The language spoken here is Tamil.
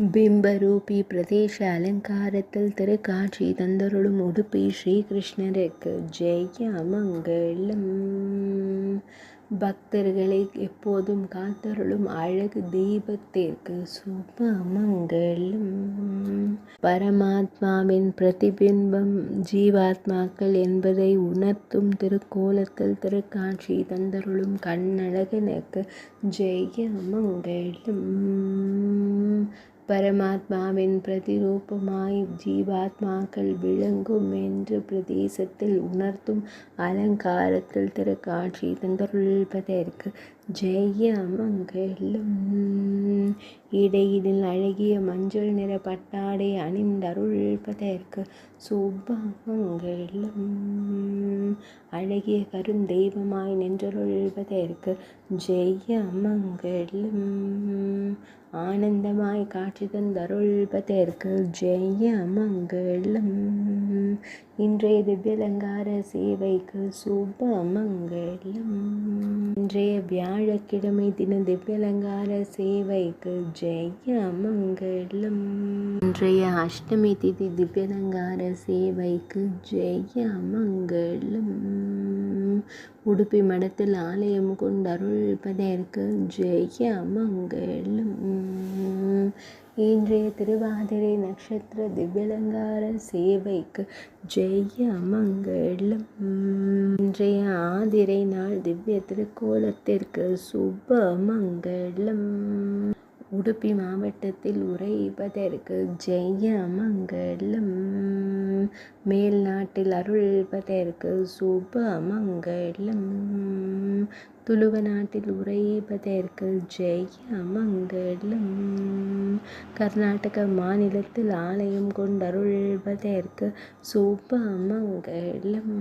பிம்பரூபி பிரதேச அலங்காரத்தில் திருக்காட்சி தந்தருளும் உடுப்பி ஸ்ரீகிருஷ்ணருக்கு ஜெய மங்களம். பக்தர்களை எப்போதும் காத்தருளும் அழகு தீபத்திற்கு சுப மங்களம். பரமாத்மாவின் பிரதிபிம்பம் ஜீவாத்மாக்கள் என்பதை உணர்த்தும் திருக்கோலத்தில் திருக்காட்சி தந்தருளும் கண்ணழகனுக்கு ஜெய மங்களம். பரமாத்மாவின் பிரதிரூபமாய் ஜீவாத்மாக்கள் விளங்கும் என்று பிரதேசத்தில் உணர்த்தும் அலங்காரத்தில் திருக்காட்சி தந்தருள்வதற்கு ஜெய மங்களம். இடையினில் அழகிய மஞ்சள் நிற பட்டாடை அணிந்தருள்வதற்கு சுப மங்களம். அழகிய கருந்தெய்வமாய் நின்றருள்வதற்கு ஜெய மங்களம். ஆனந்தமாய் காட்சி தந்தருள்வதற்கு ஜெய மங்களம். இன்றைய திவ்யலங்கார சேவைக்கு சுப மங்களம். இன்றைய வியாழக்கிழமை தின திவ்யலங்கார சேவைக்கு ஜெய மங்களம். இன்றைய அஷ்டமி திதி திவ்யலங்கார சேவைக்கு ஜெய மங்களம். உடுப்பி மடத்தில் ஆலயம் கொண்டருள்வதற்கு ஜெய மங்களம். இன்றைய திருவாதிரை நட்சத்திர திவ்யலங்கார சேவைக்கு ஜெய மங்களம். இன்றைய ஆதிரை நாள் திவ்ய திருக்கோலத்திற்கு சுப மங்களம். உடுப்பி மாவட்டத்தில் உறைவதற்கு ஜெய மங்களம். மேல் நாட்டில் அருள்வதற்கு சுப மங்களம். துளுவ நாட்டில் உறைவதற்கு ஜெய மங்களம். கர்நாடக மாநிலத்தில் ஆலயம் கொண்டருள்வதற்கு சுப மங்களம்.